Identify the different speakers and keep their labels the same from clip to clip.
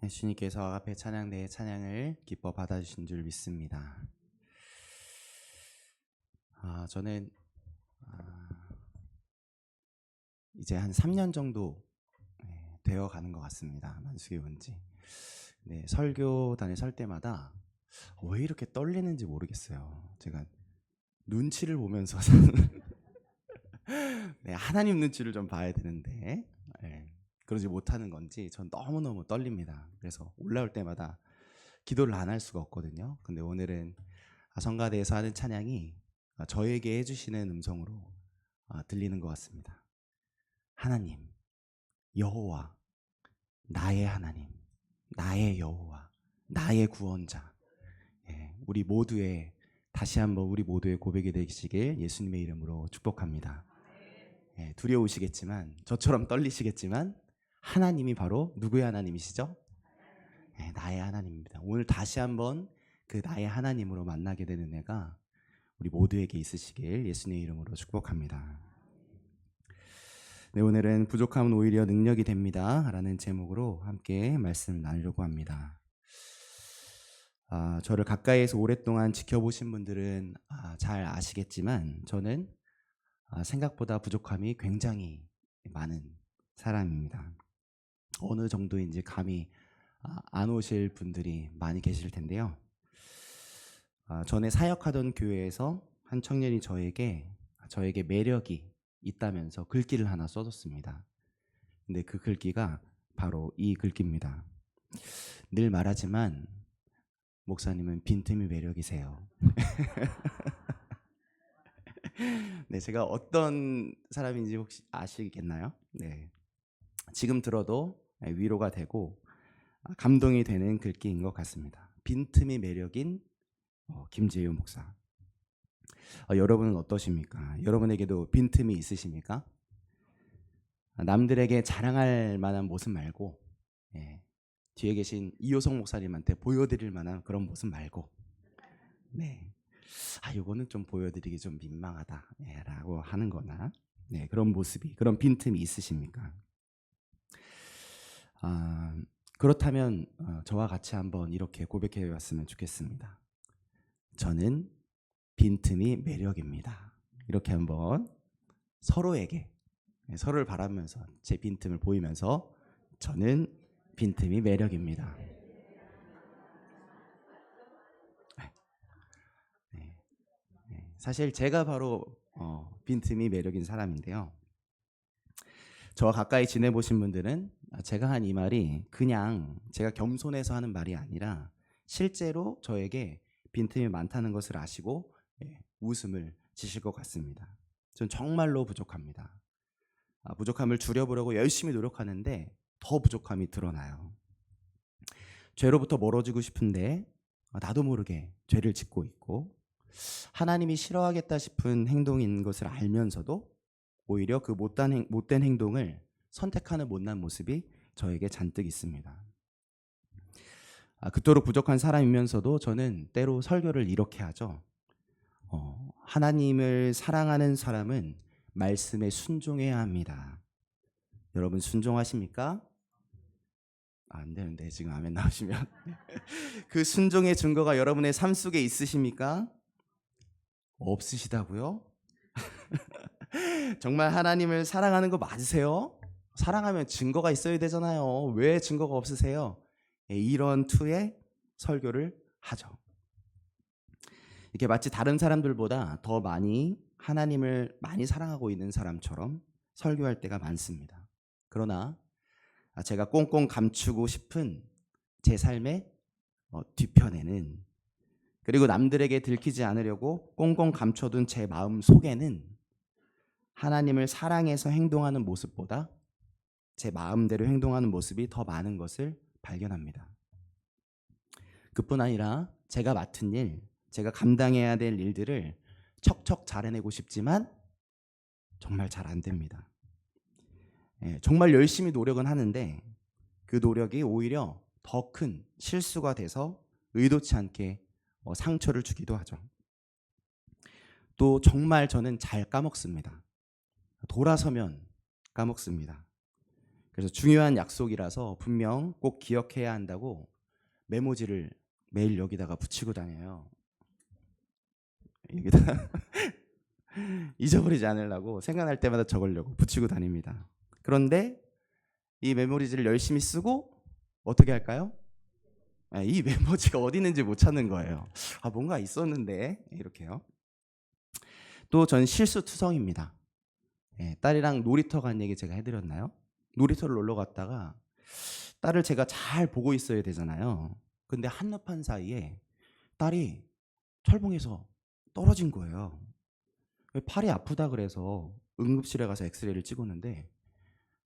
Speaker 1: 주님께서 앞에 찬양 내 찬양을 기뻐 받아주신 줄 믿습니다. 저는 이제 한 3년 정도 되어 가는 것 같습니다. 만수교 온지. 네, 설교단에 설 때마다 왜 이렇게 떨리는지 모르겠어요. 제가 눈치를 보면서 네, 하나님 눈치를 좀 봐야 되는데 그러지 못하는 건지 전 너무너무 떨립니다. 그래서 올라올 때마다 기도를 안 할 수가 없거든요. 근데 오늘은 성가대에서 하는 찬양이 저에게 해주시는 음성으로 들리는 것 같습니다. 하나님, 여호와, 나의 하나님, 나의 여호와, 나의 구원자. 우리 모두의 다시 한번 우리 모두의 고백이 되시길 예수님의 이름으로 축복합니다. 두려우시겠지만, 저처럼 떨리시겠지만 하나님이 바로 누구의 하나님이시죠? 나의 하나님입니다. 오늘 다시 한번 그 나의 하나님으로 만나게 되는 애가 우리 모두에게 있으시길 예수님의 이름으로 축복합니다. 네, 오늘은 부족함은 오히려 능력이 됩니다 라는 제목으로 함께 말씀 나누려고 합니다. 저를 가까이에서 오랫동안 지켜보신 분들은 잘 아시겠지만 저는 생각보다 부족함이 굉장히 많은 사람입니다. 어느 정도인지 감이 안 오실 분들이 많이 계실 텐데요. 전에 사역하던 교회에서 한 청년이 저에게 매력이 있다면서 글귀를 하나 써줬습니다. 근데 그 글귀가 바로 이 글귀입니다. 늘 말하지만 목사님은 빈틈이 매력이세요. 네, 제가 어떤 사람인지 혹시 아시겠나요? 네, 지금 들어도 위로가 되고 감동이 되는 글귀인 것 같습니다. 빈틈이 매력인 김재유 목사. 여러분은 어떠십니까? 여러분에게도 빈틈이 있으십니까? 남들에게 자랑할 만한 모습 말고 뒤에 계신 이효성 목사님한테 보여드릴 만한 그런 모습 말고 이거는 좀 보여드리기 좀 민망하다 라고 하는 거나 그런 모습이, 그런 빈틈이 있으십니까? 그렇다면 저와 같이 한번 이렇게 고백해 봤으면 좋겠습니다. 저는 빈틈이 매력입니다. 이렇게 한번 서로에게, 서로를 바라면서 제 빈틈을 보이면서 저는 빈틈이 매력입니다. 사실 제가 바로 빈틈이 매력인 사람인데요. 저와 가까이 지내보신 분들은 제가 한 이 말이 그냥 제가 겸손해서 하는 말이 아니라 실제로 저에게 빈틈이 많다는 것을 아시고 웃음을 지실 것 같습니다. 전 정말로 부족합니다. 부족함을 줄여보려고 열심히 노력하는데 더 부족함이 드러나요. 죄로부터 멀어지고 싶은데 나도 모르게 죄를 짓고 있고, 하나님이 싫어하겠다 싶은 행동인 것을 알면서도 오히려 그 못된 행동을 선택하는 못난 모습이 저에게 잔뜩 있습니다. 그토록 부족한 사람이면서도 저는 때로 설교를 이렇게 하죠. 하나님을 사랑하는 사람은 말씀에 순종해야 합니다. 여러분 순종하십니까? 안 되는데 지금 아멘 나오시면 그 순종의 증거가 여러분의 삶 속에 있으십니까? 없으시다고요? 정말 하나님을 사랑하는 거 맞으세요? 사랑하면 증거가 있어야 되잖아요. 왜 증거가 없으세요? 이런 투의 설교를 하죠. 이렇게 마치 다른 사람들보다 더 많이 하나님을 많이 사랑하고 있는 사람처럼 설교할 때가 많습니다. 그러나 제가 꽁꽁 감추고 싶은 제 삶의 뒤편에는, 그리고 남들에게 들키지 않으려고 꽁꽁 감춰둔 제 마음 속에는 하나님을 사랑해서 행동하는 모습보다 제 마음대로 행동하는 모습이 더 많은 것을 발견합니다. 그뿐 아니라 제가 맡은 일, 제가 감당해야 될 일들을 척척 잘해내고 싶지만 정말 잘 안 됩니다. 정말 열심히 노력은 하는데 그 노력이 오히려 더 큰 실수가 돼서 의도치 않게 상처를 주기도 하죠. 또 정말 저는 잘 까먹습니다. 돌아서면 까먹습니다. 그래서 중요한 약속이라서 분명 꼭 기억해야 한다고 메모지를 매일 여기다가 붙이고 다녀요. 여기다 잊어버리지 않으려고 생각날 때마다 적으려고 붙이고 다닙니다. 그런데 이 메모지를 열심히 쓰고 어떻게 할까요? 이 메모지가 어디 있는지 못 찾는 거예요. 뭔가 있었는데 이렇게요. 또 전 실수투성입니다. 딸이랑 놀이터 간 얘기 제가 해드렸나요? 놀이터를 놀러 갔다가 딸을 제가 잘 보고 있어야 되잖아요. 근데 한눈판 사이에 딸이 철봉에서 떨어진 거예요. 팔이 아프다 그래서 응급실에 가서 엑스레이를 찍었는데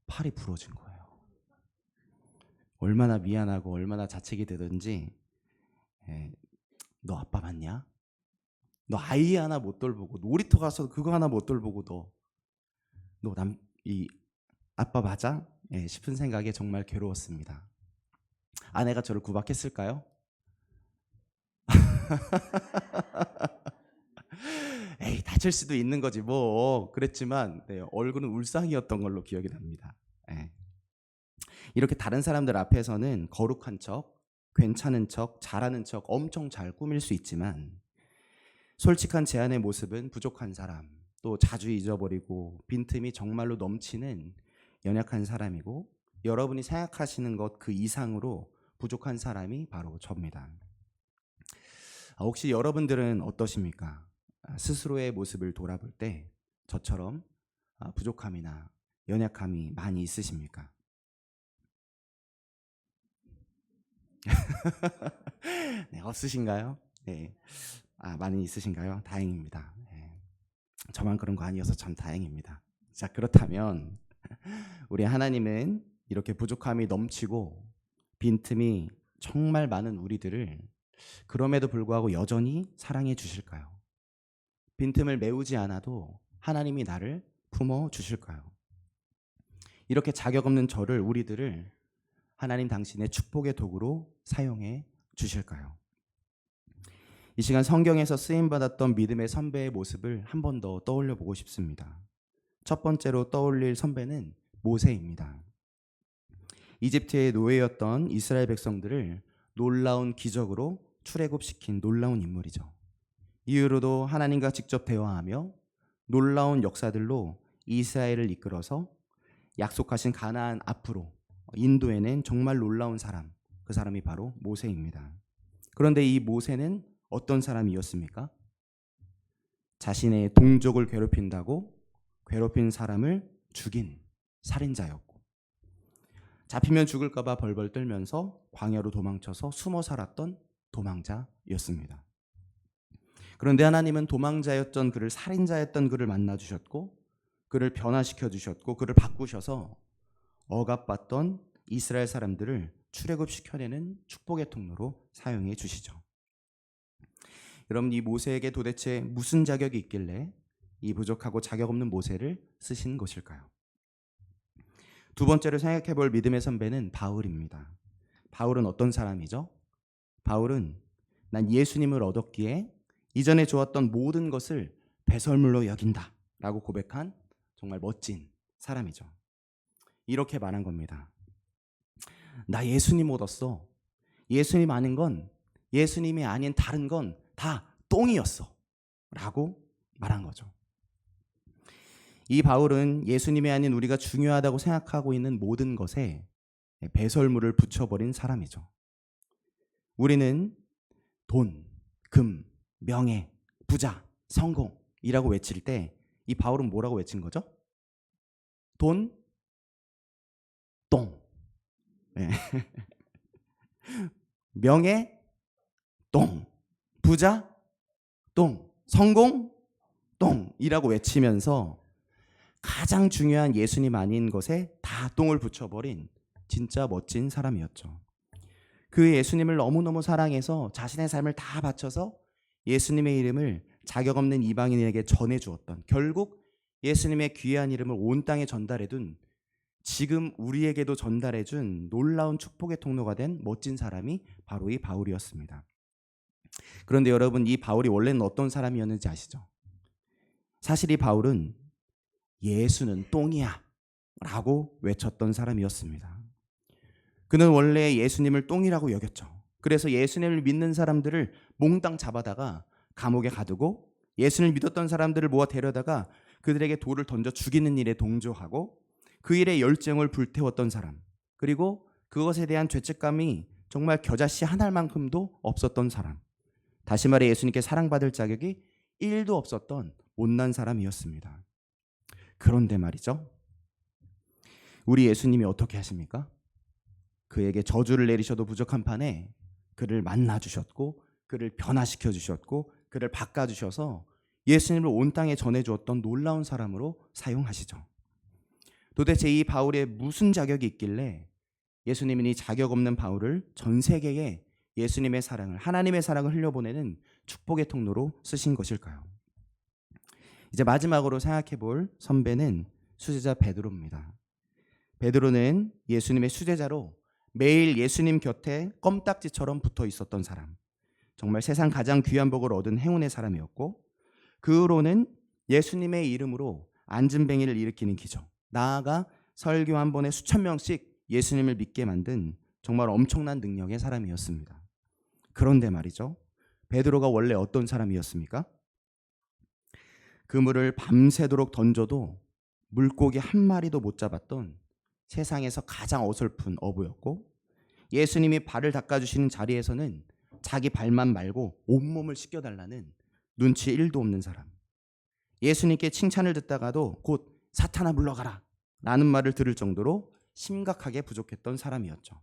Speaker 1: 팔이 부러진 거예요. 얼마나 미안하고 얼마나 자책이 되든지 너 아빠 맞냐? 너 아이 하나 못 돌보고 놀이터 가서 그거 하나 못 돌보고 너 이 아빠 맞아? 싶은 생각에 정말 괴로웠습니다. 아내가 저를 구박했을까요? 에이, 다칠 수도 있는 거지 뭐. 그랬지만 얼굴은 울상이었던 걸로 기억이 납니다. 이렇게 다른 사람들 앞에서는 거룩한 척, 괜찮은 척, 잘하는 척 엄청 잘 꾸밀 수 있지만 솔직한 제 안의 모습은 부족한 사람, 또 자주 잊어버리고 빈틈이 정말로 넘치는 연약한 사람이고 여러분이 생각하시는 것 그 이상으로 부족한 사람이 바로 저입니다. 혹시 여러분들은 어떠십니까? 스스로의 모습을 돌아볼 때 저처럼 부족함이나 연약함이 많이 있으십니까? 네, 없으신가요? 네. 많이 있으신가요? 다행입니다. 저만 그런 거 아니어서 참 다행입니다. 자, 그렇다면 우리 하나님은 이렇게 부족함이 넘치고 빈틈이 정말 많은 우리들을 그럼에도 불구하고 여전히 사랑해 주실까요? 빈틈을 메우지 않아도 하나님이 나를 품어 주실까요? 이렇게 자격 없는 저를 우리들을 하나님 당신의 축복의 도구로 사용해 주실까요? 이 시간 성경에서 쓰임받았던 믿음의 선배의 모습을 한 번 더 떠올려 보고 싶습니다. 첫 번째로 떠올릴 선배는 모세입니다. 이집트의 노예였던 이스라엘 백성들을 놀라운 기적으로 출애굽시킨 놀라운 인물이죠. 이후로도 하나님과 직접 대화하며 놀라운 역사들로 이스라엘을 이끌어서 약속하신 가나안 앞으로 인도해낸 정말 놀라운 사람, 그 사람이 바로 모세입니다. 그런데 이 모세는 어떤 사람이었습니까? 자신의 동족을 괴롭힌다고 괴롭힌 사람을 죽인 살인자였고 잡히면 죽을까 봐 벌벌 떨면서 광야로 도망쳐서 숨어 살았던 도망자였습니다. 그런데 하나님은 도망자였던 그를 살인자였던 그를 만나주셨고 그를 변화시켜 주셨고 그를 바꾸셔서 억압받던 이스라엘 사람들을 출애굽시켜내는 축복의 통로로 사용해 주시죠. 여러분, 이 모세에게 도대체 무슨 자격이 있길래 이 부족하고 자격 없는 모세를 쓰신 것일까요? 두 번째로 생각해 볼 믿음의 선배는 바울입니다. 바울은 어떤 사람이죠? 바울은 난 예수님을 얻었기에 이전에 좋았던 모든 것을 배설물로 여긴다 라고 고백한 정말 멋진 사람이죠. 이렇게 말한 겁니다. 나 예수님 얻었어. 예수님 아닌 건, 예수님이 아닌 다른 건 다 똥이었어 라고 말한 거죠. 이 바울은 예수님이 아닌 우리가 중요하다고 생각하고 있는 모든 것에 배설물을 붙여버린 사람이죠. 우리는 돈, 금, 명예, 부자, 성공이라고 외칠 때 이 바울은 뭐라고 외친 거죠? 돈, 똥. 네. 명예, 똥. 부자, 똥. 성공, 똥이라고 외치면서 가장 중요한 예수님 아닌 것에 다 똥을 붙여버린 진짜 멋진 사람이었죠. 그 예수님을 너무너무 사랑해서 자신의 삶을 다 바쳐서 예수님의 이름을 자격 없는 이방인에게 전해주었던, 결국 예수님의 귀한 이름을 온 땅에 전달해둔, 지금 우리에게도 전달해준 놀라운 축복의 통로가 된 멋진 사람이 바로 이 바울이었습니다. 그런데 여러분, 이 바울이 원래는 어떤 사람이었는지 아시죠? 사실 이 바울은 예수는 똥이야 라고 외쳤던 사람이었습니다. 그는 원래 예수님을 똥이라고 여겼죠. 그래서 예수님을 믿는 사람들을 몽땅 잡아다가 감옥에 가두고 예수님을 믿었던 사람들을 모아 데려다가 그들에게 돌을 던져 죽이는 일에 동조하고 그 일에 열정을 불태웠던 사람, 그리고 그것에 대한 죄책감이 정말 겨자씨 한 알만큼도 없었던 사람, 다시 말해 예수님께 사랑받을 자격이 1도 없었던 못난 사람이었습니다. 그런데 말이죠, 우리 예수님이 어떻게 하십니까? 그에게 저주를 내리셔도 부족한 판에 그를 만나주셨고 그를 변화시켜 주셨고 그를 바꿔주셔서 예수님을 온 땅에 전해주었던 놀라운 사람으로 사용하시죠. 도대체 이 바울에 무슨 자격이 있길래 예수님은 이 자격 없는 바울을 전 세계에 예수님의 사랑을, 하나님의 사랑을 흘려보내는 축복의 통로로 쓰신 것일까요? 이제 마지막으로 생각해 볼 선배는 수제자 베드로입니다. 베드로는 예수님의 수제자로 매일 예수님 곁에 껌딱지처럼 붙어 있었던 사람, 정말 세상 가장 귀한 복을 얻은 행운의 사람이었고, 그 후로는 예수님의 이름으로 안진뱅이를 일으키는 기적, 나아가 설교 한 번에 수천 명씩 예수님을 믿게 만든 정말 엄청난 능력의 사람이었습니다. 그런데 말이죠, 베드로가 원래 어떤 사람이었습니까? 그물을 밤새도록 던져도 물고기 한 마리도 못 잡았던 세상에서 가장 어설픈 어부였고, 예수님이 발을 닦아주시는 자리에서는 자기 발만 말고 온몸을 씻겨달라는 눈치 1도 없는 사람, 예수님께 칭찬을 듣다가도 곧 사탄아 물러가라 라는 말을 들을 정도로 심각하게 부족했던 사람이었죠.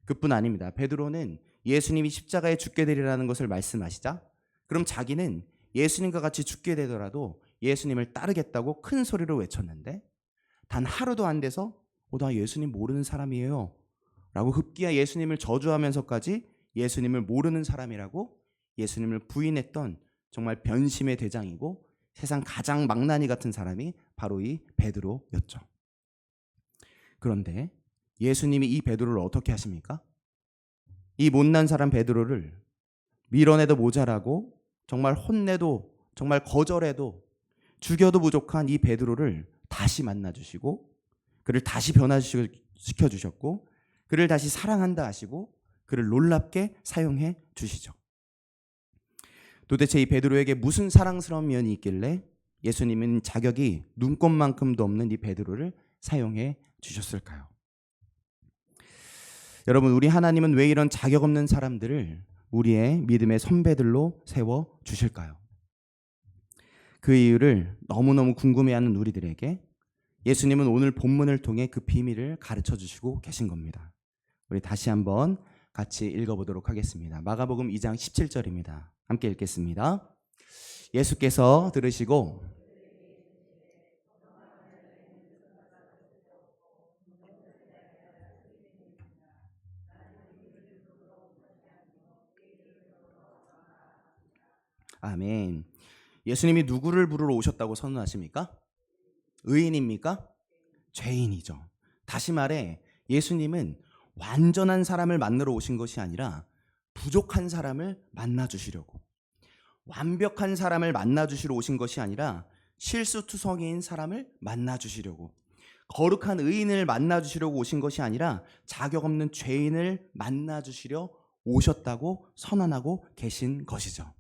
Speaker 1: 그뿐 아닙니다. 베드로는 예수님이 십자가에 죽게 되리라는 것을 말씀하시자 그럼 자기는 예수님과 같이 죽게 되더라도 예수님을 따르겠다고 큰 소리로 외쳤는데, 단 하루도 안 돼서 나 예수님 모르는 사람이에요 라고 흡기야 예수님을 저주하면서까지 예수님을 모르는 사람이라고 예수님을 부인했던 정말 변심의 대장이고 세상 가장 망나니 같은 사람이 바로 이 베드로였죠. 그런데 예수님이 이 베드로를 어떻게 하십니까? 이 못난 사람 베드로를 밀어내도 모자라고 정말 혼내도 정말 거절해도 죽여도 부족한 이 베드로를 다시 만나주시고 그를 다시 변화시켜 주셨고 그를 다시 사랑한다 하시고 그를 놀랍게 사용해 주시죠. 도대체 이 베드로에게 무슨 사랑스러운 면이 있길래 예수님은 자격이 눈꼽만큼도 없는 이 베드로를 사용해 주셨을까요? 여러분, 우리 하나님은 왜 이런 자격 없는 사람들을 우리의 믿음의 선배들로 세워 주실까요? 그 이유를 너무너무 궁금해하는 우리들에게 예수님은 오늘 본문을 통해 그 비밀을 가르쳐 주시고 계신 겁니다. 우리 다시 한번 같이 읽어보도록 하겠습니다. 마가복음 2장 17절입니다. 함께 읽겠습니다. 예수께서 들으시고 아멘. 예수님이 누구를 부르러 오셨다고 선언하십니까? 의인입니까? 죄인이죠. 다시 말해 예수님은 완전한 사람을 만나러 오신 것이 아니라 부족한 사람을 만나주시려고, 완벽한 사람을 만나주시러 오신 것이 아니라 실수투성이인 사람을 만나주시려고, 거룩한 의인을 만나주시려고 오신 것이 아니라 자격 없는 죄인을 만나주시려 오셨다고 선언하고 계신 것이죠.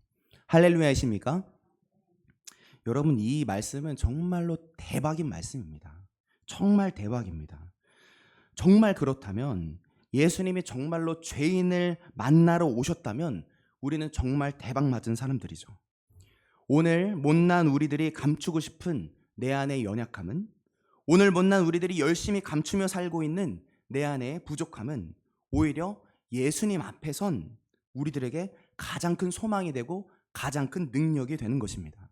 Speaker 1: 할렐루야이십니까? 여러분, 이 말씀은 정말로 대박인 말씀입니다. 정말 대박입니다. 정말 그렇다면 예수님이 정말로 죄인을 만나러 오셨다면 우리는 정말 대박 맞은 사람들이죠. 오늘 못난 우리들이 감추고 싶은 내 안의 연약함은, 오늘 못난 우리들이 열심히 감추며 살고 있는 내 안의 부족함은 오히려 예수님 앞에선 우리들에게 가장 큰 소망이 되고 가장 큰 능력이 되는 것입니다.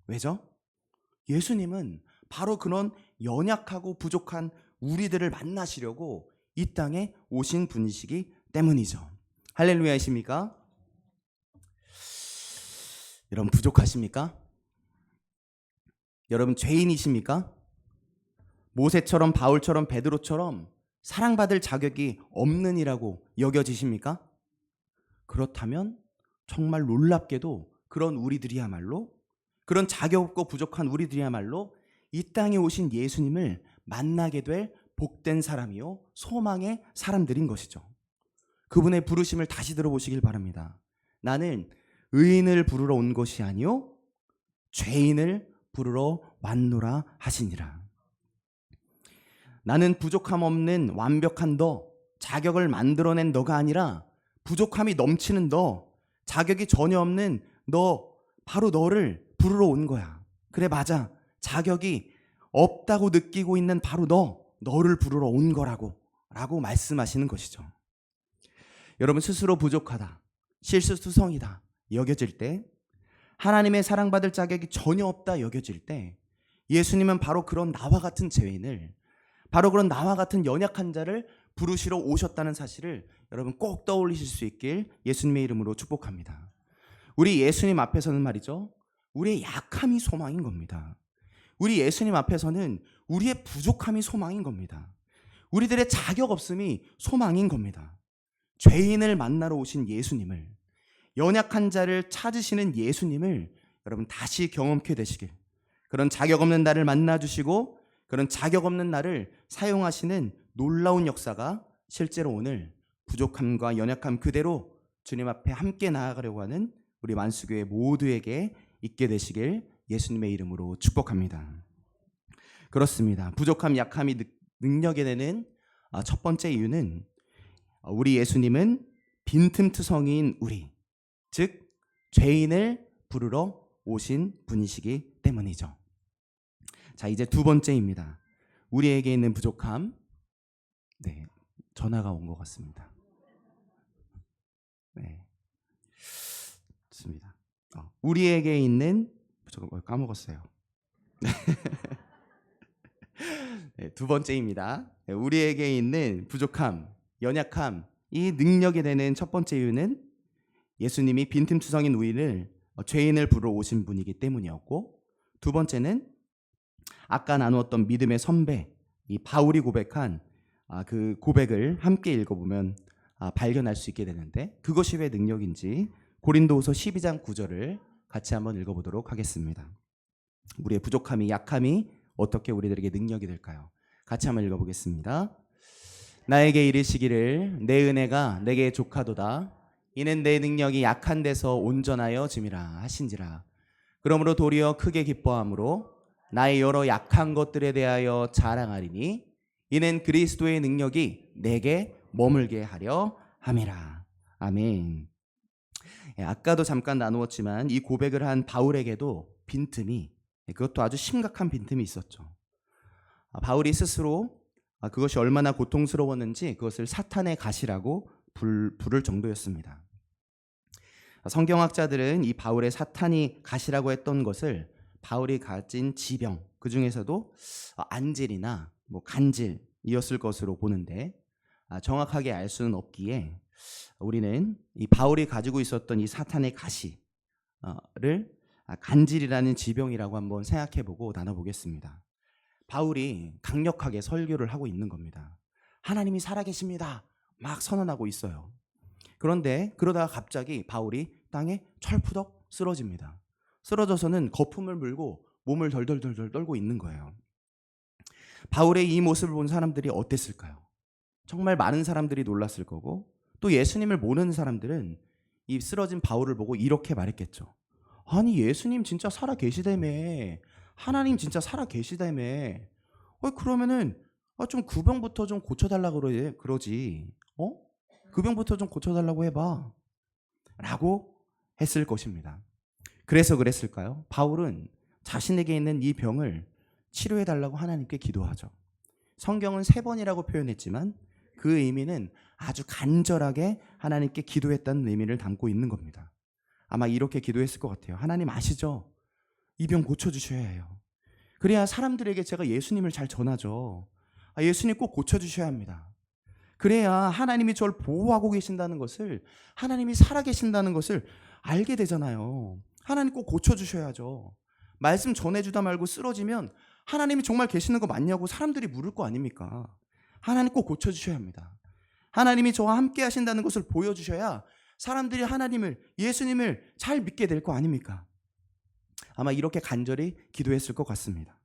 Speaker 1: 왜죠? 예수님은 바로 그런 연약하고 부족한 우리들을 만나시려고 이 땅에 오신 분이시기 때문이죠. 할렐루야이십니까? 여러분, 부족하십니까? 여러분, 죄인이십니까? 모세처럼 바울처럼 베드로처럼 사랑받을 자격이 없는 이라고 여겨지십니까? 그렇다면 정말 놀랍게도 그런 우리들이야말로, 그런 자격 없고 부족한 우리들이야말로 이 땅에 오신 예수님을 만나게 될 복된 사람이요 소망의 사람들인 것이죠. 그분의 부르심을 다시 들어보시길 바랍니다. 나는 의인을 부르러 온 것이 아니요 죄인을 부르러 왔노라 하시니라. 나는 부족함 없는 완벽한 너, 자격을 만들어낸 너가 아니라 부족함이 넘치는 너, 자격이 전혀 없는 너, 바로 너를 부르러 온 거야. 그래, 맞아. 자격이 없다고 느끼고 있는 바로 너를 부르러 온 거라고 말씀하시는 것이죠. 여러분, 스스로 부족하다, 실수투성이다 여겨질 때, 하나님의 사랑받을 자격이 전혀 없다 여겨질 때, 예수님은 바로 그런 나와 같은 죄인을, 바로 그런 나와 같은 연약한 자를 부르시러 오셨다는 사실을 여러분 꼭 떠올리실 수 있길 예수님의 이름으로 축복합니다. 우리 예수님 앞에서는 말이죠, 우리의 약함이 소망인 겁니다. 우리 예수님 앞에서는 우리의 부족함이 소망인 겁니다. 우리들의 자격 없음이 소망인 겁니다. 죄인을 만나러 오신 예수님을, 연약한 자를 찾으시는 예수님을 여러분 다시 경험케 되시길, 그런 자격 없는 나를 만나주시고 그런 자격 없는 나를 사용하시는 놀라운 역사가 실제로 오늘 부족함과 연약함 그대로 주님 앞에 함께 나아가려고 하는 우리 만수교회 모두에게 있게 되시길 예수님의 이름으로 축복합니다. 그렇습니다. 부족함, 약함이 능력이 되는 첫 번째 이유는 우리 예수님은 빈틈투성이인 우리, 즉 죄인을 부르러 오신 분이시기 때문이죠. 자, 이제 두 번째입니다. 우리에게 있는 부족함. 네, 전화가 온 것 같습니다. 네, 좋습니다. 우리에게 있는, 저거 까먹었어요. 네, 두 번째입니다. 네, 우리에게 있는 부족함, 연약함, 이 능력이 되는 첫 번째 이유는 예수님이 빈틈투성인 우리를, 죄인을 부르러 오신 분이기 때문이었고, 두 번째는 아까 나누었던 믿음의 선배, 이 바울이 고백한 그 고백을 함께 읽어보면 발견할 수 있게 되는데, 그것이 왜 능력인지 고린도후서 12장 9절을 같이 한번 읽어보도록 하겠습니다. 우리의 부족함이, 약함이 어떻게 우리들에게 능력이 될까요? 같이 한번 읽어보겠습니다. 나에게 이르시기를 내 은혜가 내게 족하도다. 이는 내 능력이 약한 데서 온전하여 짐이라 하신지라. 그러므로 도리어 크게 기뻐함으로 나의 여러 약한 것들에 대하여 자랑하리니 이는 그리스도의 능력이 내게 머물게 하려 함이라. 아멘. 아까도 잠깐 나누었지만 이 고백을 한 바울에게도 빈틈이, 그것도 아주 심각한 빈틈이 있었죠. 바울이 스스로 그것이 얼마나 고통스러웠는지 그것을 사탄의 가시라고 부를 정도였습니다. 성경학자들은 이 바울의 사탄이 가시라고 했던 것을 바울이 가진 지병, 그 중에서도 안질이나 간질이었을 것으로 보는데, 정확하게 알 수는 없기에 우리는 이 바울이 가지고 있었던 이 사탄의 가시를 간질이라는 지병이라고 한번 생각해보고 나눠보겠습니다. 바울이 강력하게 설교를 하고 있는 겁니다. 하나님이 살아계십니다. 막 선언하고 있어요. 그런데 그러다가 갑자기 바울이 땅에 철푸덕 쓰러집니다. 쓰러져서는 거품을 물고 몸을 덜덜덜 떨고 있는 거예요. 바울의 이 모습을 본 사람들이 어땠을까요? 정말 많은 사람들이 놀랐을 거고, 또 예수님을 모르는 사람들은 이 쓰러진 바울을 보고 이렇게 말했겠죠. 아니, 예수님 진짜 살아 계시다며, 하나님 진짜 살아 계시다며, 그러면은 좀 그 병부터 좀 고쳐달라고 그러지, 그 병부터 좀 고쳐달라고 해봐 라고 했을 것입니다. 그래서 그랬을까요? 바울은 자신에게 있는 이 병을 치료해달라고 하나님께 기도하죠. 성경은 3번이라고 표현했지만 그 의미는 아주 간절하게 하나님께 기도했다는 의미를 담고 있는 겁니다. 아마 이렇게 기도했을 것 같아요. 하나님 아시죠? 이 병 고쳐주셔야 해요. 그래야 사람들에게 제가 예수님을 잘 전하죠. 예수님 꼭 고쳐주셔야 합니다. 그래야 하나님이 저를 보호하고 계신다는 것을, 하나님이 살아계신다는 것을 알게 되잖아요. 하나님 꼭 고쳐주셔야죠. 말씀 전해주다 말고 쓰러지면 하나님이 정말 계시는 거 맞냐고 사람들이 물을 거 아닙니까? 하나님 꼭 고쳐주셔야 합니다. 하나님이 저와 함께 하신다는 것을 보여주셔야 사람들이 하나님을, 예수님을 잘 믿게 될 거 아닙니까? 아마 이렇게 간절히 기도했을 것 같습니다.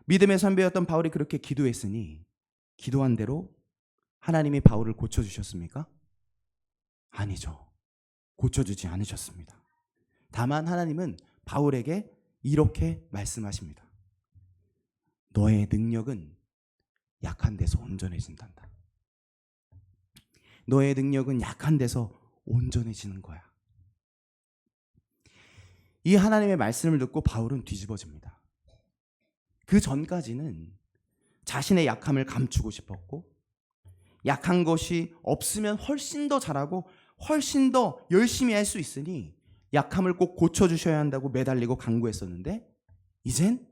Speaker 1: 믿음의 선배였던 바울이 그렇게 기도했으니 기도한 대로 하나님이 바울을 고쳐주셨습니까? 아니죠. 고쳐주지 않으셨습니다. 다만 하나님은 바울에게 이렇게 말씀하십니다. 너의 능력은 약한 데서 온전해진단다. 너의 능력은 약한 데서 온전해지는 거야. 이 하나님의 말씀을 듣고 바울은 뒤집어집니다. 그 전까지는 자신의 약함을 감추고 싶었고, 약한 것이 없으면 훨씬 더 잘하고 훨씬 더 열심히 할 수 있으니 약함을 꼭 고쳐주셔야 한다고 매달리고 간구했었는데, 이젠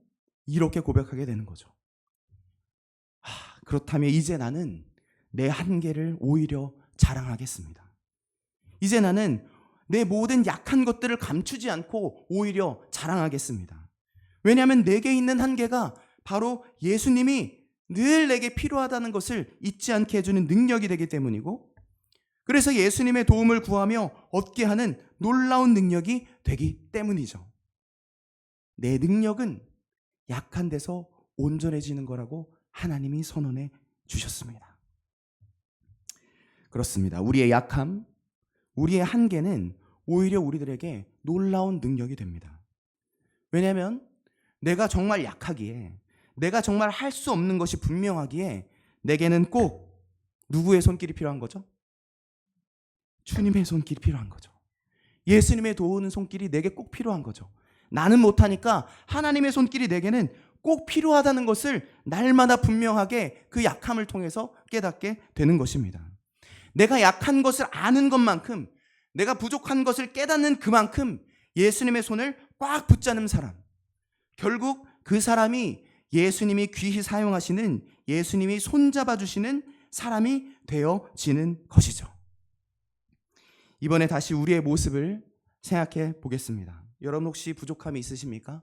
Speaker 1: 이렇게 고백하게 되는 거죠. 그렇다면 이제 나는 내 한계를 오히려 자랑하겠습니다. 이제 나는 내 모든 약한 것들을 감추지 않고 오히려 자랑하겠습니다. 왜냐하면 내게 있는 한계가 바로 예수님이 늘 내게 필요하다는 것을 잊지 않게 해주는 능력이 되기 때문이고, 그래서 예수님의 도움을 구하며 얻게 하는 놀라운 능력이 되기 때문이죠. 내 능력은 약한 데서 온전해지는 거라고 하나님이 선언해 주셨습니다. 그렇습니다. 우리의 약함, 우리의 한계는 오히려 우리들에게 놀라운 능력이 됩니다. 왜냐하면 내가 정말 약하기에, 내가 정말 할 수 없는 것이 분명하기에 내게는 꼭 누구의 손길이 필요한 거죠? 주님의 손길이 필요한 거죠. 예수님의 도우는 손길이 내게 꼭 필요한 거죠. 나는 못하니까 하나님의 손길이 내게는 꼭 필요하다는 것을 날마다 분명하게 그 약함을 통해서 깨닫게 되는 것입니다. 내가 약한 것을 아는 것만큼, 내가 부족한 것을 깨닫는 그만큼 예수님의 손을 꽉 붙잡는 사람, 결국 그 사람이 예수님이 귀히 사용하시는, 예수님이 손잡아 주시는 사람이 되어지는 것이죠. 이번에 다시 우리의 모습을 생각해 보겠습니다. 여러분 혹시 부족함이 있으십니까?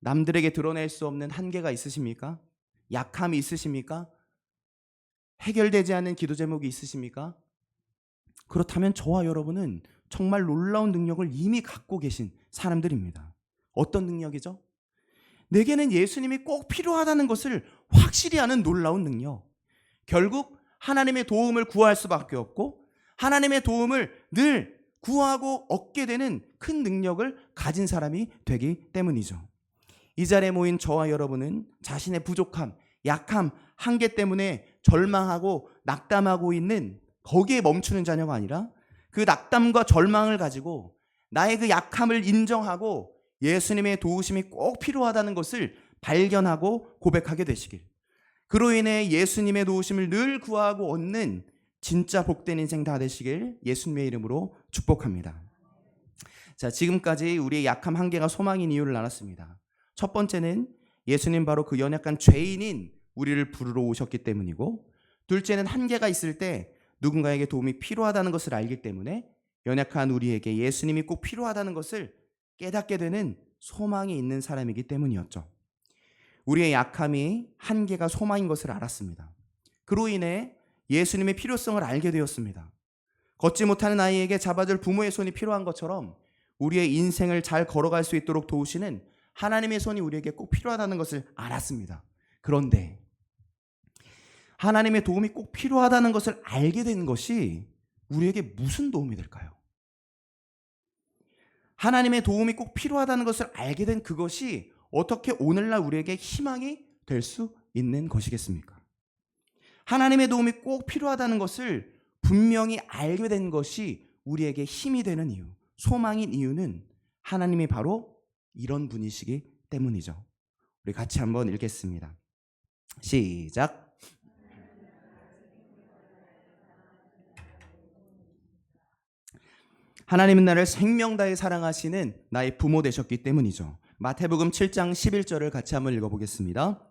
Speaker 1: 남들에게 드러낼 수 없는 한계가 있으십니까? 약함이 있으십니까? 해결되지 않은 기도 제목이 있으십니까? 그렇다면 저와 여러분은 정말 놀라운 능력을 이미 갖고 계신 사람들입니다. 어떤 능력이죠? 내게는 예수님이 꼭 필요하다는 것을 확실히 아는 놀라운 능력. 결국 하나님의 도움을 구할 수밖에 없고 하나님의 도움을 늘 구하고 얻게 되는 큰 능력을 가진 사람이 되기 때문이죠. 이 자리에 모인 저와 여러분은 자신의 부족함, 약함, 한계 때문에 절망하고 낙담하고 있는 거기에 멈추는 자녀가 아니라 그 낙담과 절망을 가지고 나의 그 약함을 인정하고 예수님의 도우심이 꼭 필요하다는 것을 발견하고 고백하게 되시길, 그로 인해 예수님의 도우심을 늘 구하고 얻는 진짜 복된 인생 다 되시길 예수님의 이름으로 축복합니다. 자, 지금까지 우리의 약함, 한계가 소망인 이유를 나눴습니다. 첫 번째는 예수님 바로 그 연약한 죄인인 우리를 부르러 오셨기 때문이고, 둘째는 한계가 있을 때 누군가에게 도움이 필요하다는 것을 알기 때문에 연약한 우리에게 예수님이 꼭 필요하다는 것을 깨닫게 되는 소망이 있는 사람이기 때문이었죠. 우리의 약함이 한계가 소망인 것을 알았습니다. 그로 인해 예수님의 필요성을 알게 되었습니다. 걷지 못하는 아이에게 잡아줄 부모의 손이 필요한 것처럼 우리의 인생을 잘 걸어갈 수 있도록 도우시는 하나님의 손이 우리에게 꼭 필요하다는 것을 알았습니다. 그런데 하나님의 도움이 꼭 필요하다는 것을 알게 된 것이 우리에게 무슨 도움이 될까요? 하나님의 도움이 꼭 필요하다는 것을 알게 된 그것이 어떻게 오늘날 우리에게 희망이 될 수 있는 것이겠습니까? 하나님의 도움이 꼭 필요하다는 것을 분명히 알게 된 것이 우리에게 힘이 되는 이유, 소망인 이유는 하나님이 바로 이런 분이시기 때문이죠. 우리 같이 한번 읽겠습니다. 시작. 하나님은 나를 생명 다해 사랑하시는 나의 부모 되셨기 때문이죠. 마태복음 7장 11절을 같이 한번 읽어보겠습니다.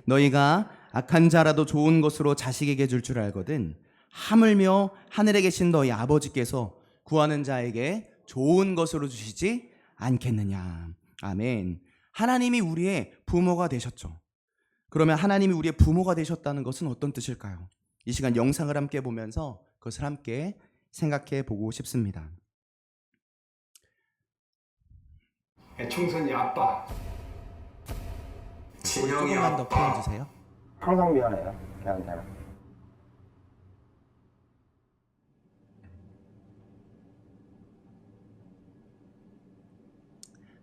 Speaker 1: 너희가 악한 자라도 좋은 것으로 자식에게 줄 줄 알거든 하물며 하늘에 계신 너희 아버지께서 구하는 자에게 좋은 것으로 주시지 않겠느냐. 아멘. 하나님이 우리의 부모가 되셨죠. 그러면 하나님이 우리의 부모가 되셨다는 것은 어떤 뜻일까요? 이 시간 영상을 함께 보면서 그것을 함께 생각해 보고 싶습니다.
Speaker 2: 총선이 아빠.
Speaker 1: 조금만 더 표현 주세요.
Speaker 2: 항상 미안해요. 걔한테는.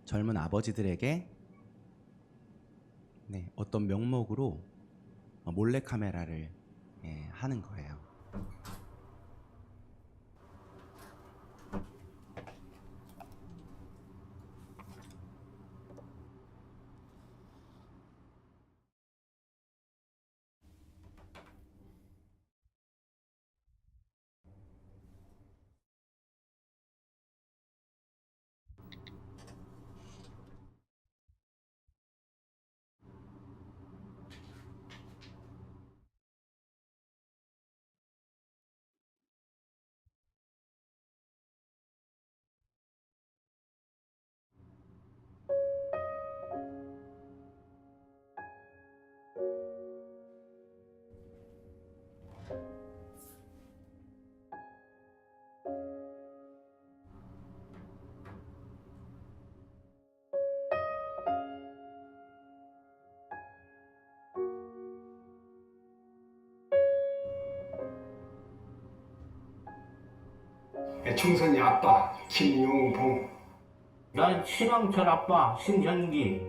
Speaker 1: 젊은 아버지들에게 어떤 명목으로 몰래 카메라를 하는 거예요.
Speaker 3: 총선이 아빠 김용봉,
Speaker 4: 난 신왕철 아빠 신현기.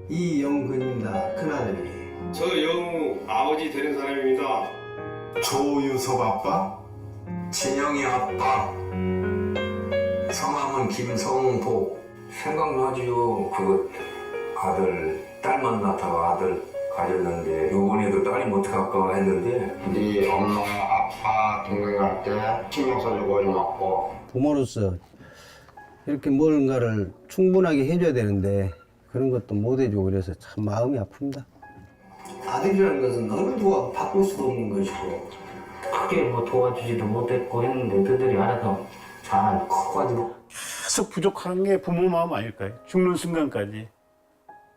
Speaker 2: 이영근입니다. 큰아들이.
Speaker 3: 저 영우 아버지 되는 사람입니다.
Speaker 5: 조유섭 아빠,
Speaker 6: 진영이 아빠, 성함은 김성보. 생각나지요. 그 아들, 딸 만나다가 아들 가졌는데 요번에도 딸이 못할까 했는데
Speaker 5: 네 엄마, 아빠, 동생한테 신경 써주고 좀 왔고.
Speaker 2: 부모로서 이렇게 뭔가를 충분하게 해줘야 되는데 그런 것도 못 해주고 그래서 참 마음이 아픕니다.
Speaker 6: 아들이라는 것은 어느 누가 바꿀 수도 없는 것이고
Speaker 4: 크게 뭐 도와주지도 못했고 했는데 그들이 알아서 잘 커가지고.
Speaker 7: 계속 부족한 게 부모 마음 아닐까요? 죽는 순간까지.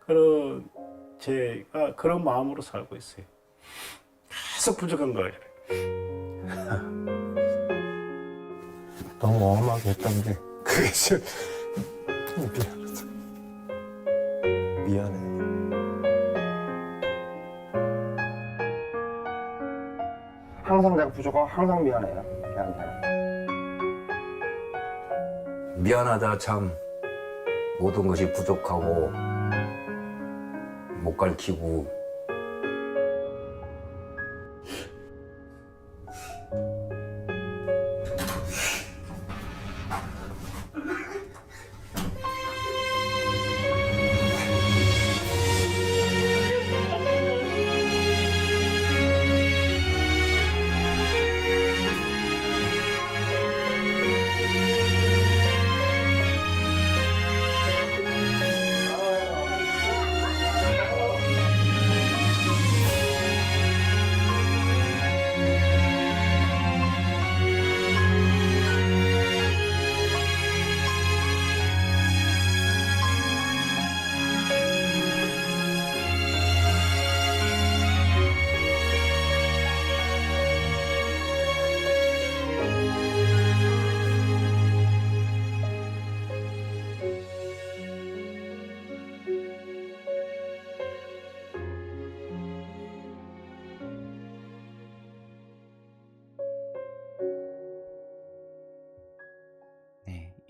Speaker 7: 그런 제가 그런 마음으로 살고 있어요. 계속 부족한 거예요.
Speaker 2: 너무 엄하게 했던데
Speaker 5: 그게 좀 미안해.
Speaker 2: 항상 내가 부족하고 항상 미안해요. 걔한테는.
Speaker 6: 미안하다 참. 모든 것이 부족하고 못 가르치고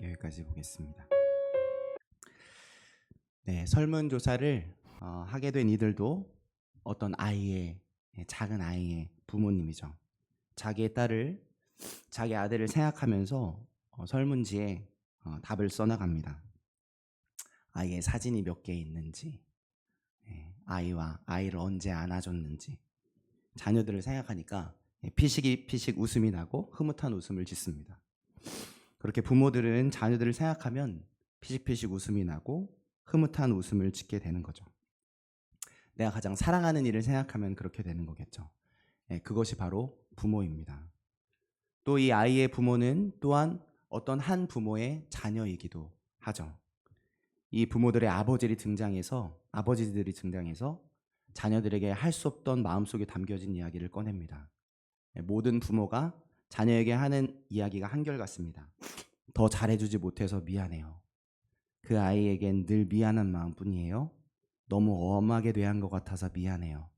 Speaker 1: 여기까지 보겠습니다. 설문조사를 하게 된 이들도 어떤 아이의 작은 아이의 부모님이죠. 자기의 딸을 자기 아들을 생각하면서 설문지에 답을 써나갑니다. 아이의 사진이 몇 개 있는지, 아이와 아이를 언제 안아줬는지, 자녀들을 생각하니까 피식 웃음이 나고 흐뭇한 웃음을 짓습니다. 그렇게 부모들은 자녀들을 생각하면 피식 웃음이 나고 흐뭇한 웃음을 짓게 되는 거죠. 내가 가장 사랑하는 일을 생각하면 그렇게 되는 거겠죠. 그것이 바로 부모입니다. 또 이 아이의 부모는 또한 어떤 한 부모의 자녀이기도 하죠. 이 부모들의 아버지들이 등장해서 자녀들에게 할 수 없던 마음속에 담겨진 이야기를 꺼냅니다. 모든 부모가 자녀에게 하는 이야기가 한결같습니다. 더 잘해주지 못해서 미안해요. 그 아이에겐 늘 미안한 마음뿐이에요. 너무 엄하게 대한 것 같아서 미안해요.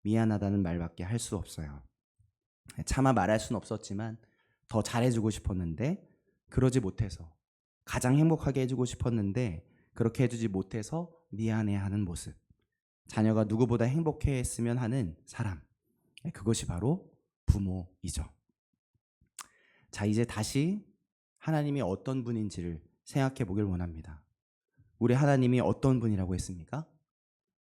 Speaker 1: 미안하다는 말밖에 할 수 없어요. 차마 말할 수는 없었지만 더 잘해주고 싶었는데 그러지 못해서, 가장 행복하게 해주고 싶었는데 그렇게 해주지 못해서 미안해하는 모습, 자녀가 누구보다 행복해했으면 하는 사람, 그것이 바로 부모이죠. 자, 이제 다시 하나님이 어떤 분인지를 생각해 보길 원합니다. 우리 하나님이 어떤 분이라고 했습니까?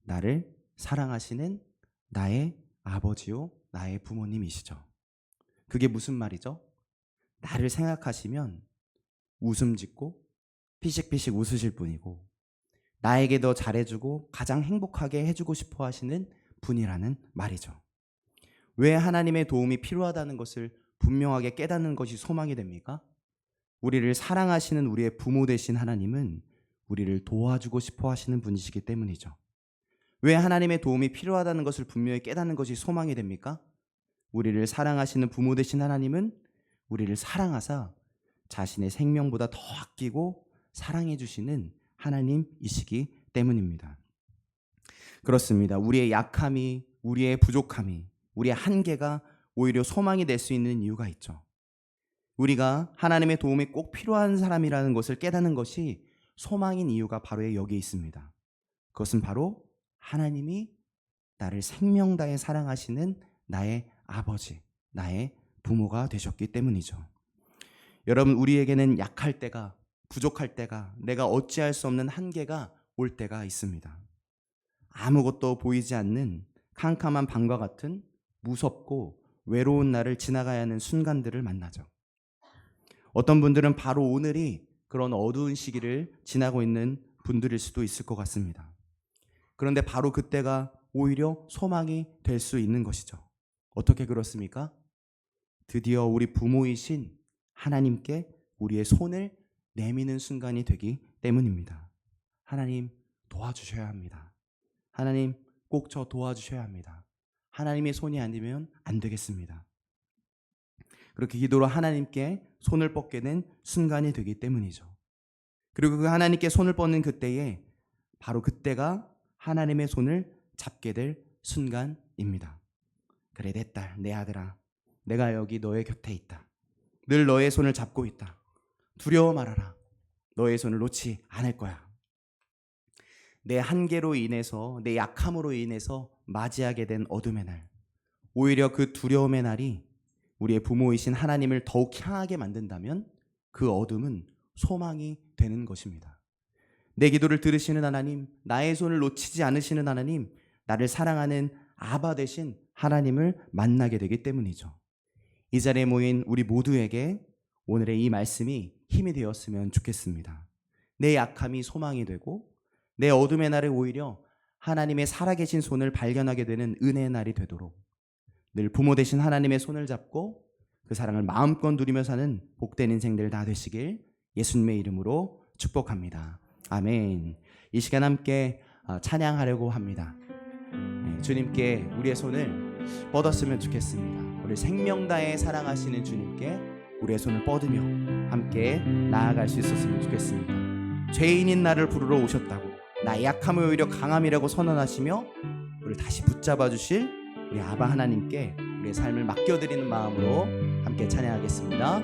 Speaker 1: 나를 사랑하시는 나의 아버지요 나의 부모님이시죠. 그게 무슨 말이죠? 나를 생각하시면 웃음 짓고 피식피식 웃으실 분이고, 나에게 더 잘해주고 가장 행복하게 해주고 싶어 하시는 분이라는 말이죠. 왜 하나님의 도움이 필요하다는 것을 분명하게 깨닫는 것이 소망이 됩니까? 우리를 사랑하시는 우리의 부모 되신 하나님은 우리를 도와주고 싶어 하시는 분이시기 때문이죠. 왜 하나님의 도움이 필요하다는 것을 분명히 깨닫는 것이 소망이 됩니까? 우리를 사랑하시는 부모 되신 하나님은 우리를 사랑하사 자신의 생명보다 더 아끼고 사랑해 주시는 하나님이시기 때문입니다. 그렇습니다. 우리의 약함이, 우리의 부족함이, 우리의 한계가 오히려 소망이 될 수 있는 이유가 있죠. 우리가 하나님의 도움이 꼭 필요한 사람이라는 것을 깨닫는 것이 소망인 이유가 바로 여기에 있습니다. 그것은 바로 하나님이 나를 생명 다해 사랑하시는 나의 아버지, 나의 부모가 되셨기 때문이죠. 여러분, 우리에게는 약할 때가, 부족할 때가, 내가 어찌할 수 없는 한계가 올 때가 있습니다. 아무것도 보이지 않는 캄캄한 밤과 같은 무섭고 외로운 날을 지나가야 하는 순간들을 만나죠. 어떤 분들은 바로 오늘이 그런 어두운 시기를 지나고 있는 분들일 수도 있을 것 같습니다. 그런데 바로 그때가 오히려 소망이 될 수 있는 것이죠. 어떻게 그렇습니까? 드디어 우리 부모이신 하나님께 우리의 손을 내미는 순간이 되기 때문입니다. 하나님 도와주셔야 합니다. 하나님 꼭 저 도와주셔야 합니다. 하나님의 손이 아니면 안 되겠습니다. 그렇게 기도로 하나님께 손을 뻗게 된 순간이 되기 때문이죠. 그리고 그 하나님께 손을 뻗는 그때에 바로 그때가 하나님의 손을 잡게 될 순간입니다. 그래, 내 딸, 내 아들아, 내가 여기 너의 곁에 있다. 늘 너의 손을 잡고 있다. 두려워 말아라. 너의 손을 놓지 않을 거야. 내 한계로 인해서, 내 약함으로 인해서 맞이하게 된 어둠의 날, 오히려 그 두려움의 날이 우리의 부모이신 하나님을 더욱 향하게 만든다면 그 어둠은 소망이 되는 것입니다. 내 기도를 들으시는 하나님, 나의 손을 놓치지 않으시는 하나님, 나를 사랑하는 아바 되신 하나님을 만나게 되기 때문이죠. 이 자리에 모인 우리 모두에게 오늘의 이 말씀이 힘이 되었으면 좋겠습니다. 내 약함이 소망이 되고 내 어둠의 날에 오히려 하나님의 살아계신 손을 발견하게 되는 은혜의 날이 되도록 늘 부모 되신 하나님의 손을 잡고 그 사랑을 마음껏 누리며 사는 복된 인생들 다 되시길 예수님의 이름으로 축복합니다. 아멘. 이 시간 함께 찬양하려고 합니다. 주님께 우리의 손을 뻗었으면 좋겠습니다. 우리 생명 다해 사랑하시는 주님께 우리의 손을 뻗으며 함께 나아갈 수 있었으면 좋겠습니다. 죄인인 나를 부르러 오셨다고, 나의 약함을 오히려 강함이라고 선언하시며 우리를 다시 붙잡아 주실 우리 아바 하나님께 우리의 삶을 맡겨드리는 마음으로 함께 찬양하겠습니다.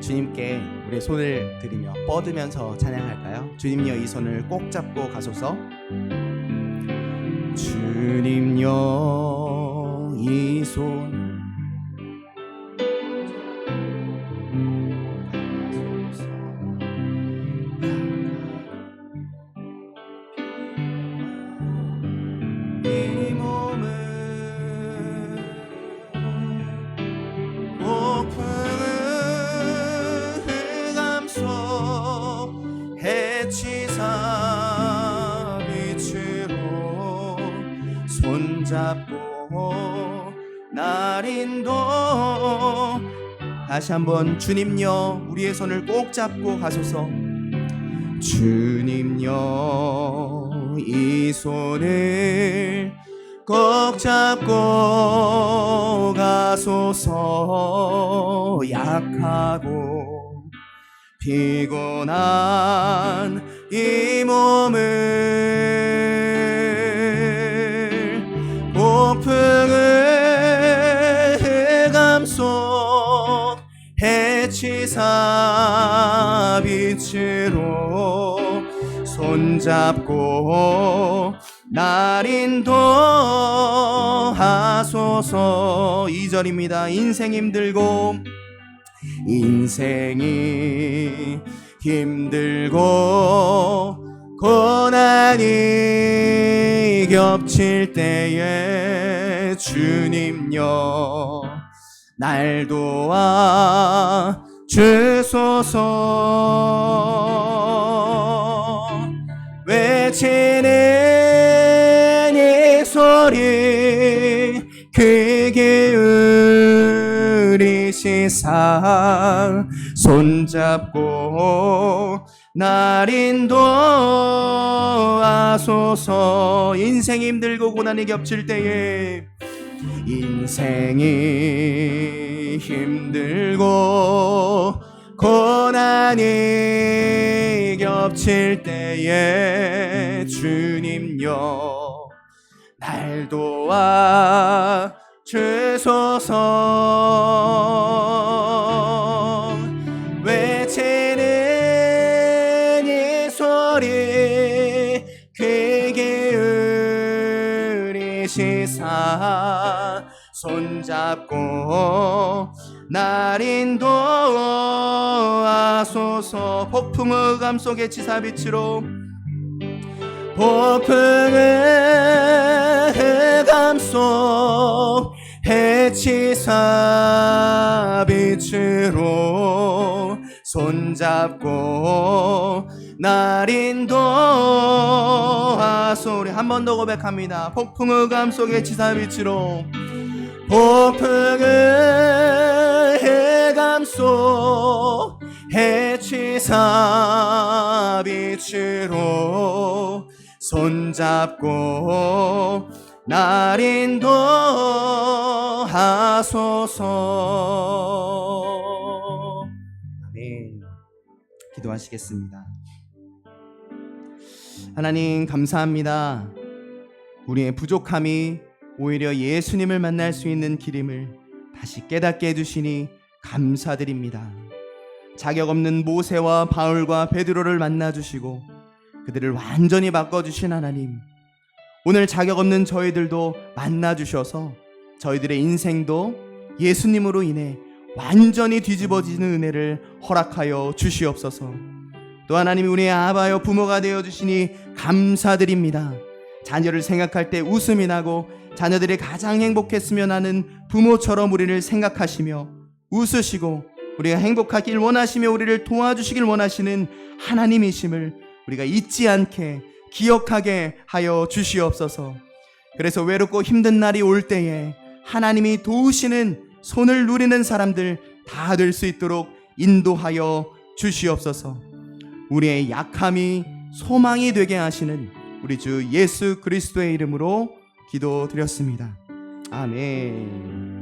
Speaker 1: 주님께 우리의 손을 들이며 뻗으면서 찬양할까요? 주님여 이 손을 꼭 잡고 가소서. 주님여 이 손을 이 몸을 해치사 빛으로 손잡고 날 인도. 다시 한번 주님여 우리의 손을 꼭 잡고 가소서. 주님여 이 손을 꼭 잡고 가소서. 약하고 피곤한 이 몸을 폭풍의 흑암 속 해치사 빛으로 손잡고 날 인도하소서. 2절입니다. 인생이 힘들고 고난이 겹칠 때에 주님여 날 도와 주소서. 외치는 이 소리 크게 울리시사 손잡고 날 인도하소서. 인생이 힘들고 고난이 겹칠 때에 인생이 힘들고 고난이 겹칠 때에 주님여 날 도와 주소서. 외치는 이 소리 크게 울리시사 손잡고 날 인도하소서. 폭풍의 흑암 속에 치사빛으로 폭풍의 흑암 속 해치사 빛으로 손잡고 날 인도하소서. 우리 한 번 더 고백합니다. 폭풍의 흑암 속에 치사 빛으로 폭풍의 흑암 속 해치사 빛으로 손잡고 날 인도하소서. 아멘. 기도하시겠습니다. 하나님 감사합니다. 우리의 부족함이 오히려 예수님을 만날 수 있는 길임을 다시 깨닫게 해주시니 감사드립니다. 자격 없는 모세와 바울과 베드로를 만나주시고 그들을 완전히 바꿔주신 하나님, 오늘 자격 없는 저희들도 만나주셔서 저희들의 인생도 예수님으로 인해 완전히 뒤집어지는 은혜를 허락하여 주시옵소서. 또 하나님이 우리의 아바여 부모가 되어주시니 감사드립니다. 자녀를 생각할 때 웃음이 나고 자녀들이 가장 행복했으면 하는 부모처럼 우리를 생각하시며 웃으시고 우리가 행복하길 원하시며 우리를 도와주시길 원하시는 하나님이심을 우리가 잊지 않게 기억하게 하여 주시옵소서. 그래서 외롭고 힘든 날이 올 때에 하나님이 도우시는 손을 누리는 사람들 다 될 수 있도록 인도하여 주시옵소서. 우리의 약함이 소망이 되게 하시는 우리 주 예수 그리스도의 이름으로 기도드렸습니다. 아멘.